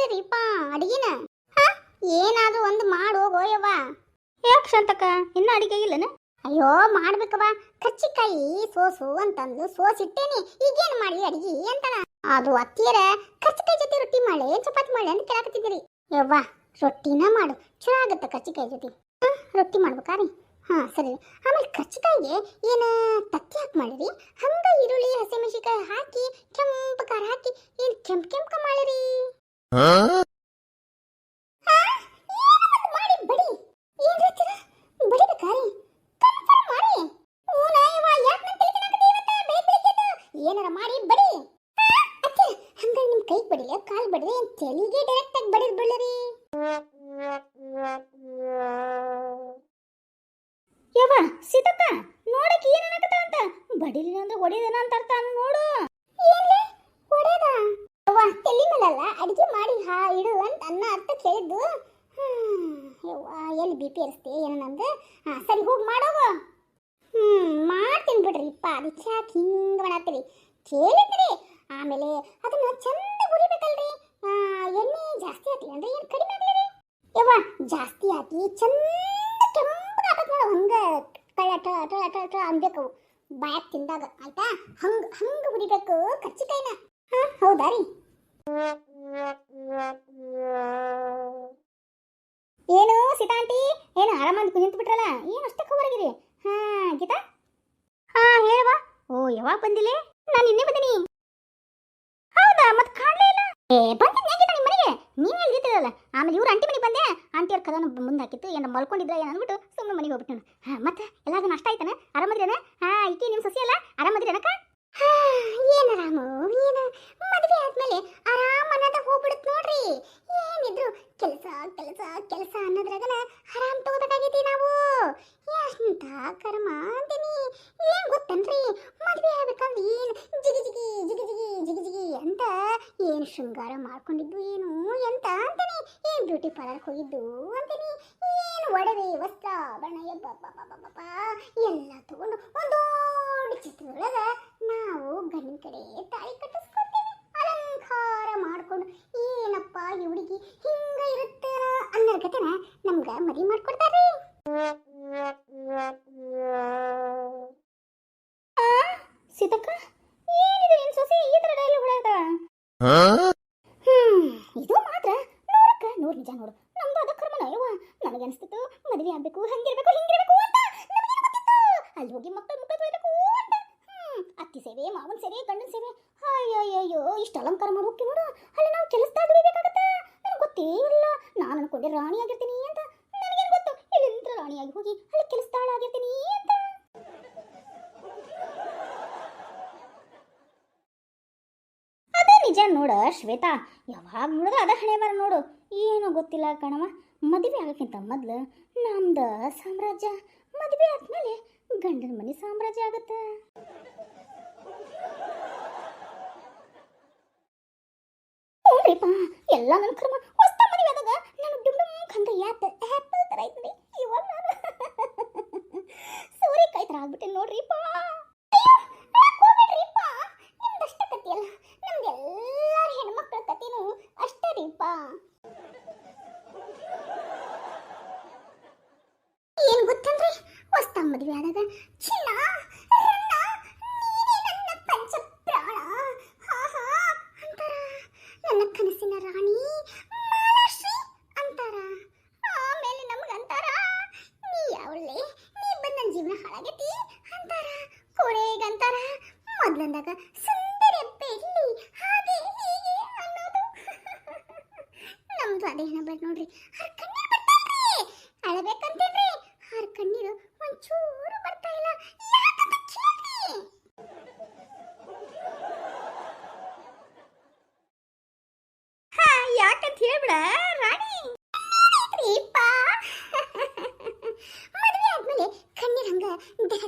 ಮಾಡಿರಿಪ್ಪ ಅಡಿಗೆನ? ಏನಾದ್ರೂ ಒಂದು ಮಾಡು ಹೋಗೋಯವ್ವ. ಯಾಕೆ ಶಾಂತಕ್ಕ ಇನ್ನ ಅಡಿಗೆ ಇಲ್ಲನ? ಅಯ್ಯೋ ಮಾಡ್ಬೇಕವ್ವ, ಕರ್ಚಿಕಾಯಿ ಸೋಸು ಅಂತಂದು ಸೋಸಿಟ್ಟೇನಿ. ಈಗೇನು ಮಾಡಿ ಅಡಿಗೆ ಅಂತನ. ಅದು ಅತ್ತಿಯರ ಕರ್ಚಿಕಾಯಿ ಜೊತೆ ರೊಟ್ಟಿ ಮಾಡಿ ಚಪಾತಿ ಮಾಡಿ ಅಂತ ಕೇಳಾಕತ್ತಿದ್ರಿ. ಯವ್ವ ರೊಟ್ಟಿನ ಮಾಡು, ಚಲೋ ಆಗತ್ತ ಕರ್ಚಿಕಾಯಿ ಜೊತೆ. ರೊಟ್ಟಿ ಮಾಡ್ಬೇಕಾರಿ? ಸರಿ. ಆಮೇಲೆ ಕರ್ಚಿಕಾಯಿಗೆ ಏನು ತತ್ತಿ ಹಾಕಿ ಮಾಡಿರಿ? ಹಂಗ ಈರುಳ್ಳಿ ಹಸಿಮೆಣಸಿಕಾಯಿ ಹಾಕಿ ಕೆಂಪು ಖಾರ ಹಾಕಿ ಏನು ಕೆಂಪು ಮಾಡಿರಿ? ಮಾಡಿ ಬಡಿ. ಏನ್ ರೀತಿರ ಬಡಿಬೇಕಾರಿ? ಏನಾರ ಮಾಡಿ ಬಡಿ. ಹಂಗ ನಿಮ್ ಕೈಗೆ ಬಡಿಲಿ, ಕಾಲ್ ಬಡಿಲಿ, ತೆಲಿಗೆ ಡೈರೆಕ್ಟ್ ಆಗಿ ಬಡಿದ್ ಬಿಡ್ರಿ. ಯವ್ವ ಸೀತಕ್ಕ ನೋಡಕ್ಕೆ ಏನಾಗತ್ತ ಅಂತ ಬಡಿಲಿನ ಅಂದ್ರೆ ಹೊಡೆದೇನ ಅಂತ ಅರ್ಥ ನೋಡು. ಏನ್ಲೆ ಹೊಡೆದ? ಅವ್ವ ತೆಲಿ ಮೇಲಲ್ಲ ಅಡಿಗೆ ಮಾಡಿ ಇಡು ಅಂತ ಅನ್ನ ಅರ್ಥ ಕೇಳಿದ್ದು. ಯವ್ವ ಎಲ್ಲಿ ಬಿ ಪಿ ಏರಿಸ್ತೆ ಏನೋ ನಂದು. ಸರಿ ಹೋಗಿ ಮಾಡೋವ. ಮಾಡ್ತೀನಿ ಬಿಡ್ರಿಪ್ಪ. ಅದಕ್ಕೆ ಯಾಕೆ ಹಿಂಗೆ ಮಾಡತ್ತೀರಿ ಕೇಳಿದ್ರಿ? ಆಮೇಲೆ ಅದನ್ನ ಚಂದ ಹುರಿಬೇಕಲ್ರಿ. ಎಣ್ಣೆ ಜಾಸ್ತಿ ಹಾಕಲಿ ಅಂದ್ರೆ ಏನು ಕಡಿಮೆ ಆಗಲಿ? ಯವ್ವ ಜಾಸ್ತಿ ಹಾಕಿ ಚಂದ ಕೆಂಪಗಾಗತ್ತೆ ನೋಡು. ಹಂಗೆ ಕಳ ಅನ್ಬೇಕು ಬಾಯಕ್ ತಿಂದಾಗ, ಆಯ್ತಾ? ಹಂಗ ಹುರಿಬೇಕು ಕರ್ಚಿಕಾಯಿನ. ಹೌದಾ ರೀ? ಏನು ಸೀತಾ ಆಂಟಿ, ಏನು ಆರಾಮಾಗಿ ನಿಂತು ಬಿಟ್ರಲ್ಲ, ಏನು ಅಷ್ಟಕ್ಕೆ ಹೊರಗಿರಿ? ಗೀತಾ ಹೇಳವಾ. ಓ ಯಾವಾಗ ಬಂದಿಲ್ಲ? ನಾನು ನಿನ್ನೆ ಬಂದಿನಿ. ಹೌದಾ? ಮತ್ತೆ ಕಾಣಲೇ ಇಲ್ಲ. ಬಂದಿದ್ದೆ ಗೀತಾ ನಿಮ್ಮ ಮನೆಗೆ. ನೀನು ಎಲ್ಲಿದ್ದೀರಲ್ಲ? ಆಮೇಲೆ ಇವ್ರು ಆಂಟಿ ಮನೆಗೆ ಬಂದೆ. ಆಂಟಿಯವ್ರ ಕದನ ಮುಂದೆ ಹಾಕಿತ್ತು, ಏನು ಮಲ್ಕೊಂಡಿದ್ರ ಏನು ಅಂದ್ಬಿಟ್ಟು ಸುಮ್ಮನೆ ಮನೆಗೆ ಹೋಗ್ಬಿಟ್ಟು. ಮತ್ತೆ ಎಲ್ಲಾದ್ರೂ ನಷ್ಟ ಆಯ್ತಾನೆ? ಆರಾಮದ್ರೇನ? ಈಕೆ ನಿಮ್ಮ ಸೊಸೆ ಅಲ್ಲ, ಆರಾಮದ್ರೇನಕ್ಕ? ಏನು ಆರಾಮು, ಏನು ಮದುವೆ ಆದ್ಮೇಲೆ ಆರಾಮ್ ಅನ್ನೋದ ಹೋಗ್ಬಿಡುತ್ತೆ ನೋಡ್ರಿ. ಏನಿದ್ರು ಕೆಲಸ ಕೆಲಸ ಕೆಲಸ ಅನ್ನೋದ್ರಾಗನ ಆರಾಮ್ ತಗೋಬೇಕಾಗೈತಿ ನಾವು. ಎಂತ ಕರ್ಮ ಅಂತೀನಿ. ಏನ್ ಗೊತ್ತನ್ರಿ, ಮದುವೆ ಆಗ್ಬೇಕಂದ್ರೆ ಏನು ಜಿಗಿ ಜಿಗಿ ಜಿಗಿ ಜಿಗಿ ಜಿಗಿ ಜಿಗಿ ಅಂತ ಏನು ಶೃಂಗಾರ ಮಾಡ್ಕೊಂಡಿದ್ದು ಏನು ಎಂತ ಅಂತೀನಿ. ಏನು ಬ್ಯೂಟಿ ಪಾರ್ಲರ್ಗೆ ಹೋಗಿದ್ದು ಅಂತೀನಿ. ಏನು ಒಡವೆ ವಸ್ತ್ರ ಆಭರಣ ಎಬ್ಬ ಎಲ್ಲ ತಗೊಂಡು ಒಂದೊಂದು ಚಿತ್ರದೊಳಗ ನಾವು ಗಂಡಿನ ಕಡೆ ತಾಳಿ ಕಟ್ಟಿಸ್ಕೊತೇವೆ, ಅಲಂಕಾರ ಮಾಡ್ಕೊಂಡು. ಏನಪ್ಪ ಈ ಹುಡುಗಿ ಹಿಂಗ ಇರುತ್ತೇನ ಅನ್ನೋ ಕತೆನ ನಮ್ಗ ಮದುವೆ ಮಾಡ್ಕೊಡ್ತಾರ್ರಿ. ಸೀತಕ್ಕ ಏನಿದೆ ನಿನ್ ಸೊಸೆ ಈ ತರ ಡೈಲಾಗ್ ಹೊಡೆದ? ಇದು ಮಾತ್ರ ನೂರು ನಿಜ ನೋಡು. ನಮ್ದು ಅದ ಕರ್ಮನ. ಯವ್ವ ನನಗೆ ಅನಿಸ್ತಿತ್ತು ಮದುವೆ ಆಗ್ಬೇಕು, ಹಂಗಿರ್ಬೇಕು ಹಿಂಗಿರ್ಬೇಕು ಅಂತ. ಅಲ್ಲಿ ಹೋಗಿ ಮಕ್ಕಳು ಮುಖ ತೊಳಿಬೇಕು ಅಂತ. ಅತ್ತಿ ಸೇವೆ, ಮಾವನ ಸೇವೆ, ಗಂಡನ ಸೇವೆ. ಅಯ್ಯೋ ಇಷ್ಟು ಅಲಂಕಾರ ಮಾಡಿ ಹೋಗ್ತೀವಿ ನೋಡು. ಅಲ್ಲಿ ನಾವು ಕೆಲಸದಾಗ ದುಡಿಬೇಕಾಗತ್ತ. ನನಗೆ ಗೊತ್ತೇ ಇಲ್ಲ. ನಾನು ಅನ್ಕೊಂಡೆ ರಾಣಿ ಆಗಿರ್ತೀನಿ ಅಂತ. ನನಗೇನು ಗೊತ್ತು ಇಲ್ಲಿಂದ ರಾಣಿಯಾಗಿ ಹೋಗಿ ಅಲ್ಲಿ ಕೆಲಸದಾಳ ಆಗಿರ್ತೀನಿ ಅಂತ. ಅದ ನಿಜ ನೋಡ ಶ್ವೇತಾ, ಯಾವಾಗ ನೋಡಿದ್ರೆ ಅದ ಹಣೆ ಬರ ನೋಡು. ಏನೋ ಗೊತ್ತಿಲ್ಲ ಕಣವ. ಮದುವೆ ಆಗೋಕ್ಕಿಂತ ಮೊದ್ಲು ನಮ್ದ ಸಾಮ್ರಾಜ್ಯ, ಮದುವೆ ಆದ್ಮೇಲೆ ಗಂಡನ ಮನೆ ಸಾಮ್ರಾಜ್ಯ ಆಗತ್ತ. ನೋಡ್ರಿಪ್ಪ ಎಲ್ಲ ನನ್ನ ಕರ್ಮ. ಹೊಸ ಮದುವೆ ಆದಾಗ ನಾನು ಡುಮ್ ಹಂಗ ಆ್ಯಪಲ್ ಥರ ಐತ್ರಿ. ಇವಾಗ ನಾನು ಸೂರ್ಯಕಾಯಿ ಥರ ಆಗ್ಬಿಟ್ಟೆ ನೋಡ್ರಿಪ್ಪ. ಹೋಗ್ಬೇಡ್ರಿಪ್ಪ, ನಿಮ್ದಷ್ಟ ಕತಿ ಅಲ್ಲ, ನಮ್ದೆಲ್ಲರ ಹೆಣ್ಮಕ್ಳ ಕತಿನೂ ಅಷ್ಟೇ ರೀಪ್ಪ. ಏನು ಗೊತ್ತಂದ್ರೆ ಹೊಸ ಮದುವೆ ಆದಾಗ ಚಿನ್ನ ರನ್ನ ನೀನೇ ನನ್ನ ಪಂಚ ಪ್ರಾಣ ಅಂತಾರ. ನನ್ನ ಕನಸಿನ ರಾಣಿ ಮಾಲಾಶ್ರೀ ಅಂತಾರ. ಆಮೇಲೆ ನಮಗಂತಾರ ನೀ ಯಾವಳೆ, ನೀ ಬಂದ ನನ್ನ ಜೀವನ ಹಾಳಾಗೈತಿ ಅಂತಾರ. ಕೊನೆಗಂತಾರ ಮೊದ್ಲಂದಾಗ ಸುಂದರ ಬೆಳ್ಳಿ ಹಾಗೆ ಹೀಗೆ ಅನ್ನೋದು. ನಮ್ದು ಅದೇ ಹಣ ಬೇಡ ನೋಡ್ರಿ. ಅವ್ರ ಕಣ್ಣೀರು ಬರ್ತಾವ್ರಿ, ಅಳಬೇಕಂತೇನ್ರಿ. ಅವ್ರ ಕಣ್ಣೀರು ಒಂಚೂರು ಬರ್ತಾ ಇಲ್ಲ. ಯಾಕಂತ ಕೇಳ್ರಿ. ಯಾಕಂತ ಹೇಳ್ಬಿಡ ರಾಣಿ. ಮದುವೆ ಆದ್ಮೇಲೆ ಕಣ್ಣೀರ್ ಹಂಗ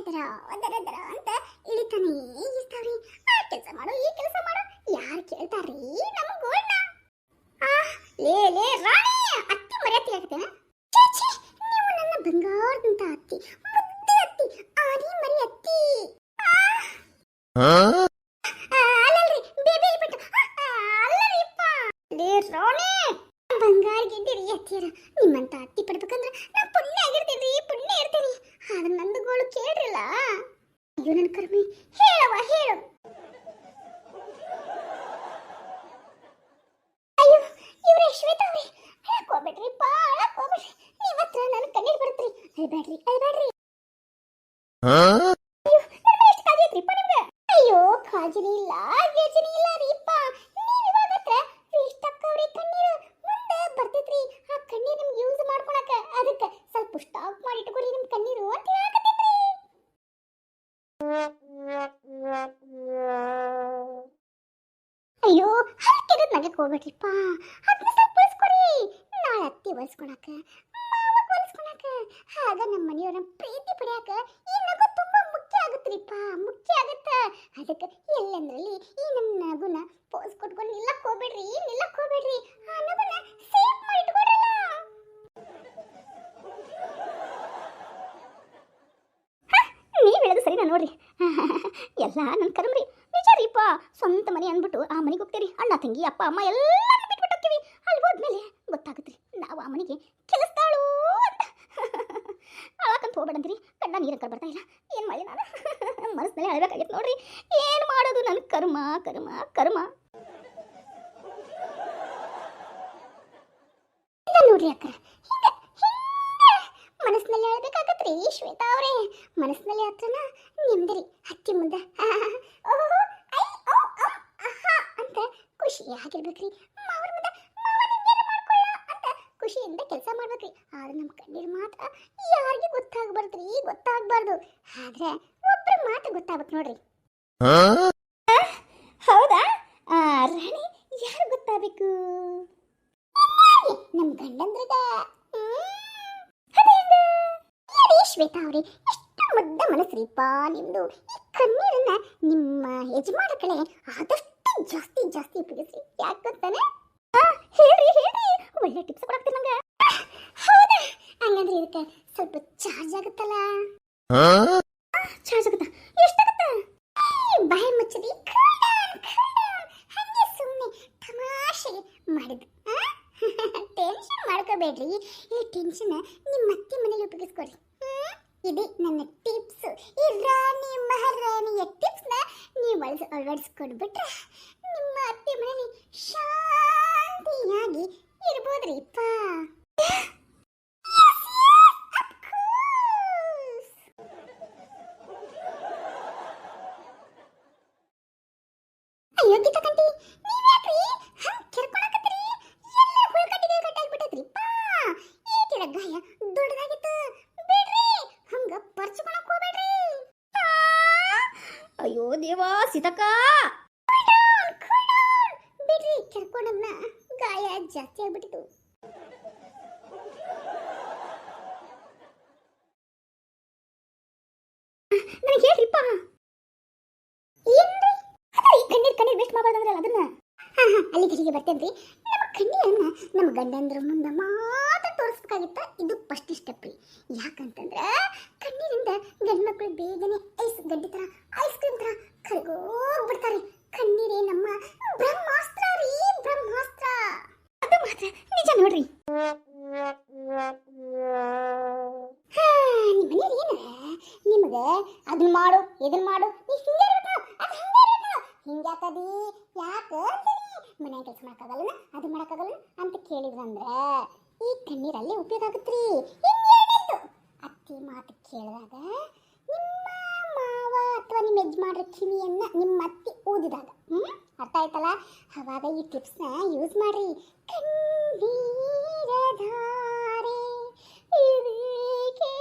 ದರ ದರ ಅಂತ ಇಳಿತಾನೆ ಇರ್ತಾವ್ರಿ. ಆ ಕೆಲಸ ಮಾಡು, ಈ ಕೆಲಸ ಮಾಡು, ಯಾರು ಕೇಳ್ತಾರ್ರಿ ನಮ್ಮ ಗೋಲ್ನ? ಲೇ ರಾಣಿ, ಅತ್ತಿ ಮರ್ಯಾತಿ ಆಗ್ತೇನ? ನೀವು ನನ್ನ ಬಂಗಾರದಂತ ಅತ್ತಿ, ಮುದ್ದೆ ಅತ್ತಿ, ಆರಿ ಮರಿ ಅತ್ತಿ. ಅಲ್ಲಲ್ರಿ ಬೇಬಿ ಬಿಟ್ಟು ಅಲ್ಲರಿಪ್ಪ. ಲೇ ರಾಣಿ ಆಗ್ಯಾರ. ನಿಮ್ಮಂತ ಅತ್ತಿ ಪಡ್ಬೇಕಂದ್ರ ನಾ ಪುಣ್ಯ ಆಗಿರ್ತೀನಿ, ಪುಣ್ಯ ಇರ್ತೀನಿ. ಆದ್ರೆ ನಂದು ಗೋಳು ಕೇಳ್ರಿಲ್ಲ. ಅಯ್ಯೋ ನನ್ನ ಕರ್ಮಿ, ಹೇಳವ ಹೇಳು. ಅಯ್ಯೋ ಇವ್ರೆ ಶ್ವೇತಾ ಅವ್ರೆ, ಅಳಕ್ ಹೋಗ್ಬೇಡ್ರಿಪ್ಪ, ಅಳಕ್ ಹೋಗ್ಬೇಡ್ರಿ. ನೀವ್ ಹತ್ರ ನನ್ನ ಕಣ್ಣೀರ್ ಬರುತ್ತ್ರಿ. ಅಳ್ಬೇಡ್ರಿ ಅಳ್ಬೇಡ್ರಿ. ಅಯ್ಯೋ ನನ್ನ ಮೇಲೆ ಎಷ್ಟು ಕಾಳಜಿ ಐತ್ರಿಪ್ಪ ನಿಮ್ಗೆ. ಅಯ್ಯೋ ಕಾಳಜಿನೇ ಇಲ್ಲ, ಗೇಜಿನೇ ಇಲ್ಲ ರೀಪ್ಪ. ನೀವ್ ಇವಾಗ ಹತ್ರ ಇಷ್ಟಕ್ಕವ್ರಿ ಕಣ್ಣೀರು ಮುಂದೆ ಬರ್ತೈತ್ರಿ. ಆ ಕಣ್ಣೀರ್ ನಿಮ್ಗೆ ಯೂಸ್ ಮಾಡ್ಕೊಳಕ, ಅದಕ್ಕೆ ಸ್ವಲ್ಪ ಸ್ಟಾಕ್ ಮಾಡಿ ಇಟ್ಕೊರಿ ನಿಮ್ ಕಣ್ಣೀರು ಅಂತ ಹೇಳಕತ್ತೀನ್ರಿ. ಅಯ್ಯೋ ಹರಕೆರದ್ ನಗಕ್ ಹೋಗ್ಬೇಡ್ರಿಪ್ಪ. ಅದನ್ನ ಸ್ವಲ್ಪ ಉಳಿಸ್ಕೊರಿ. ನಾಳೆ ಅತ್ತಿ ಒಲಿಸ್ಕೊಳಕ, ಮಾವ ಒಲಿಸ್ಕೊಳಕ, ಆಗ ನಮ್ಮ ಮನೆಯವ್ರ ಪ್ರೀತಿ ಪಡ್ಯಾಕ ಈ ನಗು ತುಂಬಾ ಮುಖ್ಯ ಆಗುತ್ರಿಪ್ಪ, ಮುಖ್ಯ ಆಗತ್ತ. ಅದಕ್ಕೆ ಎಲ್ಲಂದ್ರಲ್ಲಿ ಈ ನಮ್ಮ ನಗುನ ಪೋಸ್ ಕೊಟ್ಕೊಂಡು ನಿಲ್ಲಕ್ ಹೋಗ್ಬೇಡ್ರಿ, ನಿಲ್ಲಕ್ ಹೋಗ್ಬೇಡ್ರಿ. ಆ ನಗುನ ಸೇವ್ ಮಾಡಿ ಇಟ್ಕೊಡಲ್ಲ. ನೀವ್ ಹೇಳೋದು ಸರಿನಾ ನೋಡ್ರಿ. ಎಲ್ಲ ನನ್ನ ಕರ್ಮ್ರಿ. ನಿಜ ರೀಪ, ಸ್ವಂತ ಮನೆ ಅಂದ್ಬಿಟ್ಟು ಆ ಮನೆಗೆ ಹೋಗ್ತೀರಿ. ಅಣ್ಣ ತಂಗಿ ಅಪ್ಪ ಅಮ್ಮ ಎಲ್ಲಾನು ಬಿಟ್ಬಿಟ್ಟು ಹೋಗ್ತೀವಿ. ಅಲ್ಲಿ ಹೋದ್ಮೇಲೆ ಗೊತ್ತಾಗತ್ರಿ ನಾವು ಆ ಮನೆಗೆ ಕೆಲಸದಾಳು ಅಂತ. ಅಳಕಂತ ಹೋಗ್ಬೇಡಂತೀರಿ. ಕಣ್ಣ ನೀರು ಬರ್ತಾ ಇಲ್ಲ. ಏನು ಮಾಡಿ ನಾನು ಮನಸ್ಸಿನಲ್ಲಿ ಅಳ್ಬೇಕಾಗಿತ್ತು ನೋಡ್ರಿ. ಏನು ಮಾಡೋದು ನನ್ನ ಕರ್ಮ ಕರ್ಮ ಕರ್ಮ. ನೋಡ್ರಿ ಅಕ್ಕ, ಮನಸ್ಸಿನಲ್ಲಿ ಅಳ್ಬೇಕಾಗತ್ರಿ ಶ್ವೇತಾ ಅವರೇ. ಮನಸ್ಸಿನಲ್ಲಿ ಹತ್ರನ ನಿಮ್ದರಿ ಹತ್ತಿ ಮುಂದ ಅಂತ ಖುಷಿಯಾಗಿರ್ಬೇಕ್ರಿ. ಮಾವ್ರ ಮುಂದೆ ಅಂತ ಖುಷಿಯಿಂದ ಕೆಲಸ ಮಾಡ್ಬೇಕ್ರಿ. ಆದ್ರೆ ನಮ್ಮ ಕಣ್ಣೀರು ಮಾತ್ರ ಯಾರಿಗೆ ಗೊತ್ತಾಗ್ಬಾರ್ದ್ರಿ, ಗೊತ್ತಾಗ್ಬಾರ್ದು. ಆದ್ರೆ ಒಬ್ಬರ ಮಾತು ಗೊತ್ತಾಗ್ಬೇಕು ನೋಡ್ರಿ. ಹೌದಾ ರಾಣಿ, ಯಾರು ಗೊತ್ತಾಗಬೇಕು? ನಮ್ಮ ಗಂಡಂದ್ರಿಗ. ಶ್ವೇತಾ ಅವ್ರಿ, ಎಷ್ಟು ಮುದ್ದ ಮನಸ್ಸ್ರಿಪ್ಪ ನಿಮ್ದು. ಈ ಕಣ್ಣೀರನ್ನ ನಿಮ್ಮ ಯಜಮಾನ ಕಡೆ ಆದಷ್ಟು ಜಾಸ್ತಿ ಜಾಸ್ತಿ ಉಪಯೋಗಿಸ್ರಿ. ಯಾಕೆ ಗೊತ್ತಾನೆ? ಹೇಳ್ರಿ ಹೇಳ್ರಿ, ಒಳ್ಳೆ ಟಿಪ್ಸ್ ಕೊಡಾಕ್ತೀನಿ ನಂಗೆ. ಹೌದಾ, ಹಂಗಂದ್ರೆ ಇದಕ್ಕೆ ಸ್ವಲ್ಪ ಚಾರ್ಜ್ ಆಗುತ್ತಲ್ಲ. ಚಾರ್ಜ್ ಆಗುತ್ತಾ? ಎಷ್ಟಾಗುತ್ತ? ಬಾಯಿ ಮುಚ್ಚರಿ, ಹಂಗೆ ಸುಮ್ಮನೆ ತಮಾಷೆಗೆ ಮಾಡಿದ್ದು. ಟೆನ್ಷನ್ ಮಾಡ್ಕೋಬೇಡ್ರಿ. ಈ ಟೆನ್ಷನ್ ನಿಮ್ಮ ಅತ್ತೆ ಮನೇಲಿ ಉಪಯೋಗಿಸ್ಕೊಡ್ರಿ. ಇದು ನನ್ನ ಟಿಪ್ಸ್. ಈ ರಾಣಿ ಮಹಾರಾಣಿಯ ಟಿಪ್ಸ್ನ ನೀವು ಅಳವಡಿಸ್ಕೊಂಡ್ಬಿಟ್ರೆ ನಿಮ್ಮ ಅತ್ತೆ ಮನೇಲಿ ಶಾಂತಿಯಾಗಿ ಇರ್ಬೋದ್ರಿಪ್ಪ. ಅಯ್ಯೋ ಗೀತಕಂಟಿ, ನೀವ್ಯಾಕ್ರಿ ಹಂಗ್ ಕೆರ್ಕೊಳಕತ್ತೀರಿ? ಎಲ್ಲ ಹುಳ್ಕಟ್ಟಿಗೆ ಕಟ್ಟಾಗ್ಬಿಟ್ಟೈತ್ರಿಪ್ಪ. ಈಟಿರ ಗಾಯ ದೊಡ್ಡದಾಗಿತ್ತು. ಬಿಡ್ರಿ, ಹಂಗ ಪರ್ಚ್ಕೊಳಕ್ ಹೋಗ್ಬೇಡ್ರಿ. ಅಯ್ಯೋ ದೇವಾ ಸೀತಕ್ಕ, ಬಿಡ್ರಿ, ಕೆರ್ಕೊಂಡನ್ನ ಗಾಯ ಜಾಸ್ತಿ ಆಗ್ಬಿಟ್ಟಿತ್ತು. ನನಗೆ ಹೇಳ್ರಿಪ್ಪ. ಏನ್ರಿ ಕಣ್ಣೀರ್ ವೇಸ್ಟ್ ಮಾಡಬಾರ್ದಂದ್ರಲ್ಲ ಅದನ್ನ. ಅಲ್ಲಿ ಕಡೆಗೆ ಬರ್ತೇನ್ರಿ. ನಮ್ಮ ಕಣ್ಣೀರನ್ನ ನಮ್ಮ ಗಂಡಂದ್ರ ಮುಂದೆ ಮಾತ್ರ ತೋರಿಸ್ಬೇಕಾಗಿತ್ತ. ಇದು ಫಸ್ಟ್ ಸ್ಟೆಪ್ ರೀ. ಯಾಕಂತಂದ್ರೆ ಕಣ್ಣೀರಿಂದ ಗಂಡ್ಮಕ್ಳು ಬೇಗನೆ ಐಸ್ ಗಡ್ಡೆ ತರ, ಐಸ್ ಕ್ರೀಮ್ ತರ ಕರಗೋಗ್ಬಿಡ್ತಾರೆ. ಕಣ್ಣೀರೇ ನಮ್ಮ ಬ್ರಹ್ಮಾಸ್ತ್ರ ರೀ, ಬ್ರಹ್ಮಾಸ್ತ್ರ. ಅದು ಮಾತ್ರ ನಿಜ ನೋಡ್ರಿ. ನಿಮ್ಮ ಮನೇಲಿ ಏನ ನಿಮಗೆ ಅದನ್ನ ಮಾಡು ಇದನ್ನ ಮಾಡು, ನೀ ಹಿಂಗೆ ಇರ್ಬೇಕು, ಅದು ಹಂಗೆ ಇರ್ಬೇಕು, ಹಿಂಗ್ಯಾಕದಿ ಯಾಕೆ ಮನೆ ಕೆಲಸ ಮಾಡೋಕ್ಕಾಗಲ್ಲ, ಅದು ಮಾಡೋಕ್ಕಾಗಲ್ಲ ಅಂತ ಕೇಳಿದ್ರಂದ್ರೆ ಈ ಕಣ್ಣೀರಲ್ಲಿ ಉಪಯೋಗ ಆಗುತ್ತ್ರಿ. ಇನ್ನೇನಿತ್ತು ಅತ್ತಿ ಮಾತು ಕೇಳಿದಾಗ ನಿಮ್ಮ ಮಾವ ಅಥವಾ ನಿಮ್ಮ ಯಜಮಾನ್ರ ಕಿವಿಯನ್ನ ನಿಮ್ಮ ಅತ್ತಿ ಊದಿದಾಗ ಅರ್ಥ ಆಯ್ತಲ್ಲ, ಅವಾಗ ಈ ಟಿಪ್ಸ್ನ ಯೂಸ್ ಮಾಡ್ರಿ. ಕಣ್ಣೀರ ಧಾರೆ ಇದೇಕೆ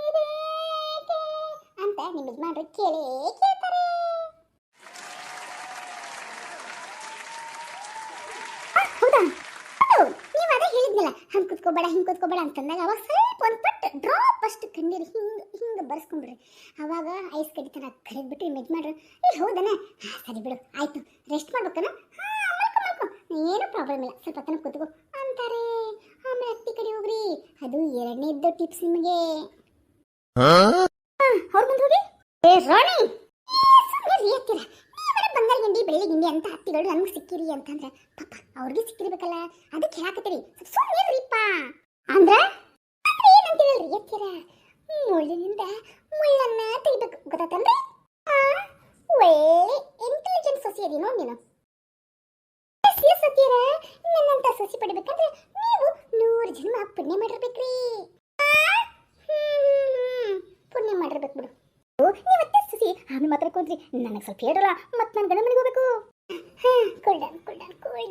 ಇದೇಕೆ ಅಂತ ನಿಮ್ಮ ಯಜಮಾನ್ರು ಕೇಳೇ ಕೇಳ್ತಾರೆ. ಹೌದಾ? ನೀವು ಅದೇ ಹೇಳಿದ್ನಲ್ಲ, ಹಂಗೆ ಕುತ್ಕೋಬೇಡ ಹಿಂಗೆ ಕುತ್ಕೋಬೇಡ ಅಂತಂದಾಗ ಅವಾಗ ಸ್ವಲ್ಪ ಒಂದು ಪಟ್ಟು ಡ್ರಾಪ್ ಅಷ್ಟು ಕಣ್ಣೀರು ಹಿಂಗೆ ಬರ್ಸ್ಕೊಂಡ್ಬಿಡ್ರಿ. ಅವಾಗ ಐಸ್ ಕಡ್ಡಿ ಥರ ಕರೆದ್ಬಿಟ್ಟು ನಿಮ್ಮ ಯಜಮಾನ್ರು ಹೌದನ, ಸರಿ ಬಿಡು ಆಯ್ತು ರೆಸ್ಟ್ ಮಾಡ್ಬೇಕನ, ಮಲ್ಕೊ ಮಲ್ಕೊ ಏನೂ ಪ್ರಾಬ್ಲಮ್ ಇಲ್ಲ, ಸ್ವಲ್ಪ ತನಕ ಕೂತ್ಕೋ ಅಂತಾರೆ. ಆಮೇಲೆ ಅತ್ತಿ ಕಡೆ ಹೋಗ್ರಿ. ಅದು ಎರಡನೇದ್ದು ಟಿಪ್ಸ್ ನಿಮಗೆ. ಅವ್ರ ಮುಂದೆ ಹೋಗಿ, ಏ ರಾಣಿ ಸುಮ್ಮನೆ ರೀ ಹತ್ತಿರ, ನೀವರ ಬಂಗಾರ ಗಿಂಡಿ ಬೆಳ್ಳಿ ಗಿಂಡಿ ಅಂತ ಹತ್ತಿಗಳು ನಮ್ಗೆ ಸಿಕ್ಕಿರಿ ಅಂತಂದ್ರೆ ಪಾಪ ಅವ್ರಿಗೆ ಸಿಕ್ಕಿರ್ಬೇಕಲ್ಲ ಅದಕ್ಕೆ ಹೇಳಾಕತ್ತೀರಿ ಸುಮ್ಮನಿರ್ರಿಪ್ಪ ಅಂದ್ರ ಏನಂತೀರಲ್ರಿ ಎತ್ತೀರ ಮುಳ್ಳಿನಿಂದ ಮುಳ್ಳನ್ನ ತೆಗಿಬೇಕು ಗೊತ್ತಾತಂದ್ರೆ ಒಳ್ಳೆ ಇಂಟೆಲಿಜೆಂಟ್ ಸೊಸಿ ಅದಿ ನೋಡಿ ನೀನು ಸೊಸಿಯರ ನನ್ನಂತ ಸೊಸಿ ಪಡಿಬೇಕಂದ್ರೆ ನೀವು 100 ಜನ್ಮ ಪುಣ್ಯ ಮಾಡಿರ್ಬೇಕ್ರಿ ಪುಣ್ಯ ಮಾಡಿರ್ಬೇಕು ಬಿಡು ನೀವತ್ತೆ ಸೊಸಿ ಆಮೇಲೆ ಮಾತಾಡ್ಕೊಂಡ್ರಿ ನನಗೆ ಸ್ವಲ್ಪ ಹೇಳಲ್ಲ ಮತ್ತೆ ನಾನು ಗಂಡ ಮನೆಗೆ ಹೋಗ್ಬೇಕು ಕೂಲ್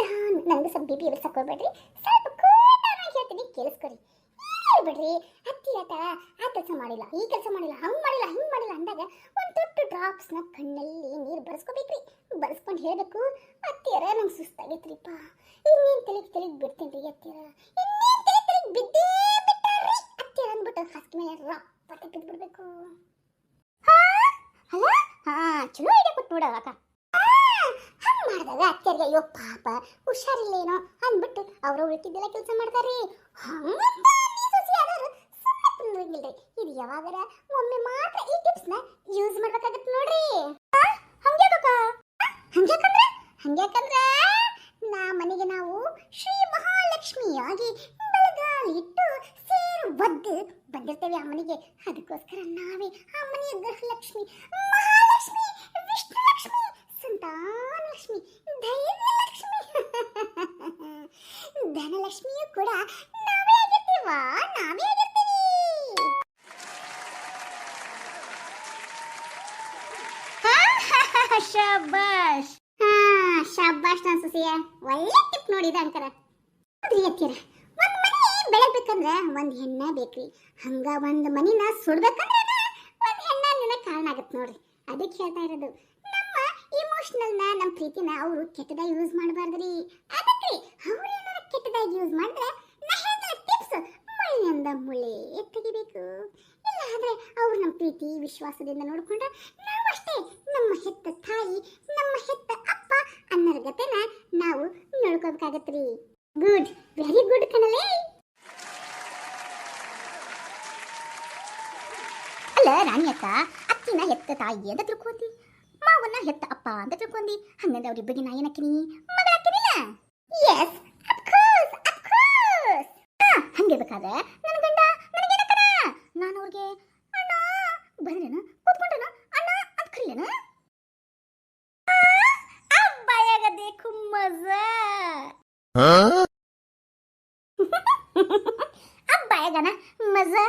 ಡೌನ್ ನನಗೆ ಸ್ವಲ್ಪ ಬಿ ಪಿ ಎಬ್ಬಿಸಕೋಬೇಡ್ರಿ ಸ್ವಲ್ಪ ಕೂಲ್ ಡೌನ್ ಆಗಿ ಹೇಳ್ತೀನಿ ಕೇಳಿಸ್ಕೊರಿ ಬಿಡ್ರಿ ಹತ್ತಿ ಆತ ಆ ಕೆಲಸ ಮಾಡಿಲ್ಲ ಈ ಕೆಲಸ ಮಾಡಿಲ್ಲ ಹಂಗೆ ಮಾಡಿಲ್ಲ ಹಿಂಗೆ ಮಾಡಿಲ್ಲ ಅಂದಾಗ ಒಂದು ದೊಡ್ಡ ಡ್ರಾಪ್ಸ್ನ ಕಣ್ಣಲ್ಲಿ ನೀರು ಬರ್ಸ್ಕೋಬೇಕ್ರಿ ಬರ್ಸ್ಕೊಂಡು ಹೇಳಬೇಕು ಅತ್ತಿಯರ ನಂಗೆ ಸುಸ್ತಾಗೈತ್ರಿಪ್ಪ ಇನ್ನೇನು ತಲೆಗೆ ಬಿಡ್ತೀನಿ ರೀ ಅತ್ತಿಯರ ಇನ್ನೇನು ತಲೆಗೆ ಬಿದ್ದೇ ಬಿಟ್ಟಾರ್ರಿ ಅತ್ತಿಯರ ಅಂದ್ಬಿಟ್ಟು ಹಾಸ್ಗೆ ಮೇಲೆ ರಪ್ಪ ಬಿದ್ದುಬಿಡ್ಬೇಕು ಅಲ್ಲ ಚಲೋ ಐಡಿಯಾ ಕೊಟ್ಟು ನೋಡ ಅಕ್ಕ ಹಂಗೆ ಮಾಡಿದಾಗ ಅತ್ತಿಯರಿಗೆ ಅಯ್ಯೋ ಪಾಪ ಹುಷಾರಿಲ್ಲೇನೋ ಅಂದ್ಬಿಟ್ಟು ಅವರು ಉಳಿತಿದ್ದೆಲ್ಲ ಕೆಲಸ ಮಾಡ್ತಾರೆ ಹಂಗೆ ಇದು ಯಾವಾಗರ ಒಮ್ಮೆ ಮಾತ್ರ ಈ ಟಿಪ್ಸ್ನ ಯೂಸ್ ಮಾಡ್ಬೇಕಾಗತ್ತೆ ನೋಡ್ರಿ ಹಂಗ್ಯಾಕಂದ್ರೆ ನಾ ಮನೆಗೆ ನಾವು ಶ್ರೀ ಮಹಾಲಕ್ಷ್ಮಿಯಾಗಿ ಬೆಳಗಾಲಿಟ್ಟು ಸೇರು ಒದ್ದು ಬಂದಿರ್ತೇವೆ ಆ ಮನೆಗೆ ಅದಕ್ಕೋಸ್ಕರ ನಾವೇ ಆ ಮನೆಯ ಗೃಹಲಕ್ಷ್ಮಿ ಮಹಾಲಕ್ಷ್ಮಿ ವಿಷ್ಣುಲಕ್ಷ್ಮಿ ಸಂತಾನಲಕ್ಷ್ಮಿ ಧೈರ್ಯಲಕ್ಷ್ಮಿ ಧನಲಕ್ಷ್ಮಿಯೂ ಕೂಡ ನಾವೇ ಆಗಿರ್ತೀವಾ ನಾವೇ ಆಗಿರ್ತೀವಿ ಶಾಬಾಷ್ ಶಾಬಾಷ್ ನನ್ನ ಸೊಸೆಯ ಒಳ್ಳೆ ಟಿಪ್ ನೋಡಿದ ಅಂಕರ ನೋಡ್ರಿ ಅತ್ತಿರ ಒಂದು ಮನೆ ಬೆಳಗ್ಬೇಕಂದ್ರೆ ಒಂದು ಹೆಣ್ಣ ಬೇಕ್ರಿ ಹಂಗ ಒಂದು ಮನಿನ ಸುಡ್ಬೇಕಂದ್ರೆ ಒಂದು ಹೆಣ್ಣ ನಿನ್ನ ಕಾರಣ ಆಗತ್ತೆ ನೋಡ್ರಿ ಅದಕ್ಕೆ ಹೇಳ್ತಾ ಇರೋದು ನಮ್ಮ ಇಮೋಷನಲ್ನ ನಮ್ಮ ಪ್ರೀತಿನ ಅವರು ಕೆಟ್ಟದಾಗಿ ಯೂಸ್ ಮಾಡಬಾರ್ದ್ರಿ ಅದಕ್ಕೆ ಅವ್ರು ಏನಾರ ಕೆಟ್ಟದಾಗಿ ಯೂಸ್ ಮಾಡಿದ್ರೆ ನಾ ಹೇಳಿದ ಟಿಪ್ಸ್ ಮುಳ್ಳಿನಿಂದ ಮುಳ್ಳೆ ತೆಗಿಬೇಕು ಇಲ್ಲ ಆದ್ರೆ ಅವ್ರು ನಮ್ಮ ಪ್ರೀತಿ ವಿಶ್ವಾಸದಿಂದ ನೋಡ್ಕೊಂಡ್ರೆ ನಾವಷ್ಟೇ ನಮ್ಮ ಹೆತ್ತ ತಾಯಿ ನಮ್ಮ ಹೆತ್ತ ಅಪ್ಪ ಅನ್ನೋರ ಗತೆನ ನಾವು ನೋಡ್ಕೋಬೇಕಾಗತ್ರಿ ಗುಡ್ ವೆರಿ ಗುಡ್ ಕಣಲೇ ಅಲ್ಲ ರಾಣಿ ಅಕ್ಕ ಅಕ್ಕಿನ ಹೆತ್ತ ತಾಯಿ ಅಂತ ತಿಳ್ಕೊಂಡಿ ಮಾವನ್ನ ಹೆತ್ತ ಅಪ್ಪ ಅಂತ ತಿಳ್ಕೊಂಡಿ ಹಂಗಂದ್ರೆ ಅವ್ರಿಬ್ಬರಿಗೆ ನಾ ಏನಕ್ಕಿನಿ ಮಗ ಹಾಕಿನಿಲ್ಲ ಎಸ್ ಹಂಗಿರ್ಬೇಕಾದ್ರೆ ನನ್ನ ಗಂಡ ನನಗೇನಕ್ಕನ ನಾನು ಅವ್ರಿಗೆ ಅಣ್ಣ ಬಂದ್ರೇನ ಕೂತ್ಕೊಂಡನ ಅಣ್ಣ ಅಂತ ಕರೀಲೇನ ಅಬ್ಬಾಯಾಗ ದೇಖು ಮಜಾ ಅಬ್ಬಾಯಾಗನ ಮಜಾ